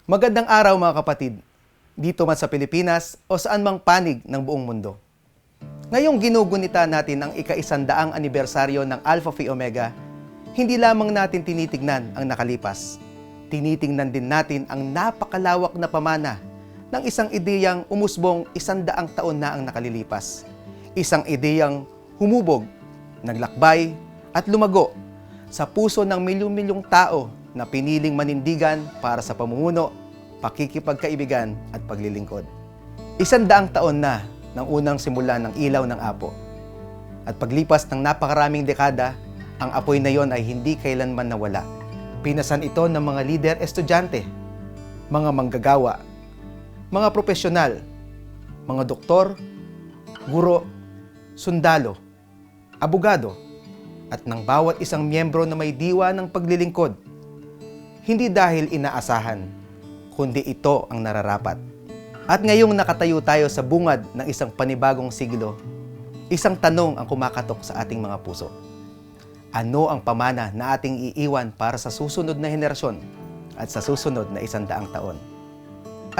Magandang araw mga kapatid, dito man sa Pilipinas o saan mang panig ng buong mundo. Ngayong ginugunita natin ang ika-100 anibersaryo ng Alpha Phi Omega, hindi lamang natin tinitignan ang nakalipas. Tinitingnan din natin ang napakalawak na pamana ng isang ideyang umusbong 100 taon na ang nakalilipas. Isang ideyang humubog, naglakbay at lumago sa puso ng milyon-milyong tao na piniling manindigan para sa pamumuno, pakikipagkaibigan at paglilingkod. 100 taon na nang unang simula ng ilaw ng Apo. At paglipas ng napakaraming dekada, ang apoy na yon ay hindi kailanman nawala. Pinasan ito ng mga lider estudyante, mga manggagawa, mga profesional, mga doktor, guro, sundalo, abogado, at ng bawat isang miyembro na may diwa ng paglilingkod. Hindi dahil inaasahan, kundi ito ang nararapat. At ngayong nakatayo tayo sa bungad ng isang panibagong siglo, isang tanong ang kumakatok sa ating mga puso. Ano ang pamana na ating iiwan para sa susunod na henerasyon at sa susunod na 100 taon?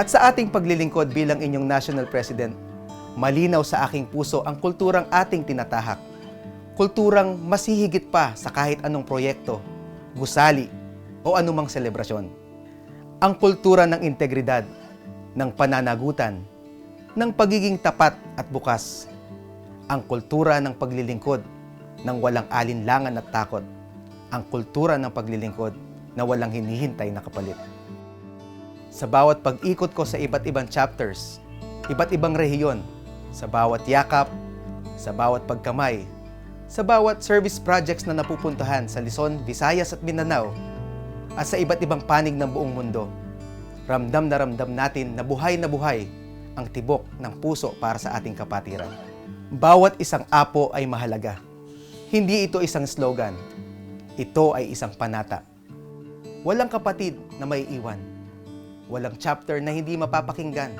At sa ating paglilingkod bilang inyong National President, malinaw sa aking puso ang kulturang ating tinatahak. Kulturang mas hihigit pa sa kahit anong proyekto, gusali, o anumang selebrasyon. Ang kultura ng integridad, ng pananagutan, ng pagiging tapat at bukas. Ang kultura ng paglilingkod, ng walang alinlangan at takot. Ang kultura ng paglilingkod na walang hinihintay na kapalit. Sa bawat pag-ikot ko sa iba't ibang chapters, iba't ibang rehiyon, sa bawat yakap, sa bawat pagkamay, sa bawat service projects na napupuntahan sa Luzon, Visayas at Mindanao, at sa iba't ibang panig ng buong mundo, ramdam natin na buhay ang tibok ng puso para sa ating kapatiran. Bawat isang apo ay mahalaga. Hindi ito isang slogan. Ito ay isang panata. Walang kapatid na may iwan. Walang chapter na hindi mapapakinggan.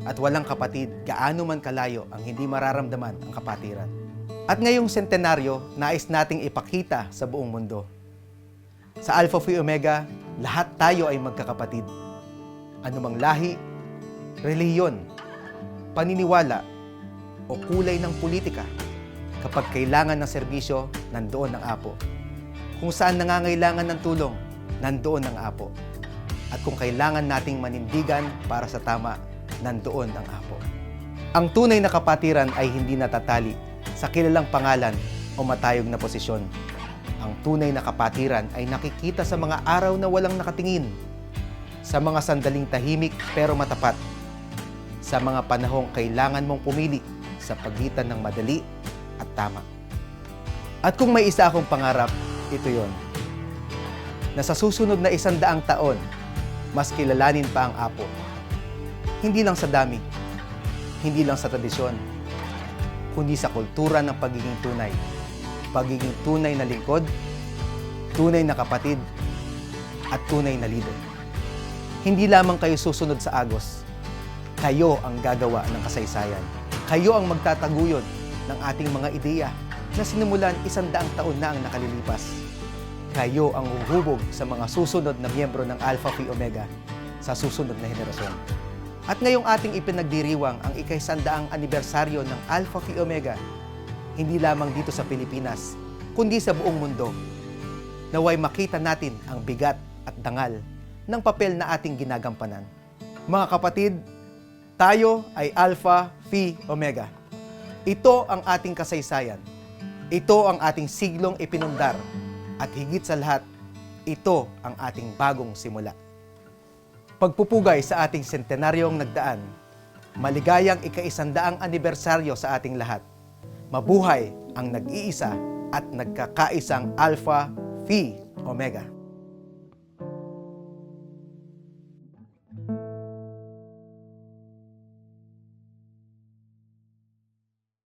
At walang kapatid gaano man kalayo ang hindi mararamdaman ang kapatiran. At ngayong sentenaryo, nais nating ipakita sa buong mundo. Sa Alpha Phi Omega, lahat tayo ay magkakapatid. Anumang lahi, relihiyon, paniniwala, o kulay ng politika, kapag kailangan ng serbisyo, nandoon ang Apo. Kung saan nangangailangan ng tulong, nandoon ang Apo. At kung kailangan nating manindigan para sa tama, nandoon ang Apo. Ang tunay na kapatiran ay hindi natatali sa kilalang pangalan o matayog na posisyon. Ang tunay na kapatiran ay nakikita sa mga araw na walang nakatingin, sa mga sandaling tahimik pero matapat, sa mga panahong kailangan mong pumili sa pagitan ng madali at tama. At kung may isa akong pangarap, ito yon. Na sa susunod na 100 taon, mas kilalanin pa ang Apo. Hindi lang sa dami, hindi lang sa tradisyon, kundi sa kultura ng pagiging tunay. Pagiging tunay na lingkod, tunay na kapatid, at tunay na leader. Hindi lamang kayo susunod sa agos. Kayo ang gagawa ng kasaysayan. Kayo ang magtataguyod ng ating mga ideya na sinimulan 100 taon na ang nakalilipas. Kayo ang huhubog sa mga susunod na miyembro ng Alpha Phi Omega sa susunod na henerasyon. At ngayong ating ipinagdiriwang ang ika-100 anibersaryo ng Alpha Phi Omega, hindi lamang dito sa Pilipinas, kundi sa buong mundo, naway makita natin ang bigat at dangal ng papel na ating ginagampanan. Mga kapatid, tayo ay Alpha Phi Omega. Ito ang ating kasaysayan. Ito ang ating siglong ipinundar. At higit sa lahat, ito ang ating bagong simula. Pagpupugay sa ating sentenaryong nagdaan, maligayang ika-100 anibersaryo sa ating lahat. Mabuhay ang nag-iisa at nagkakaisang Alpha Phi Omega.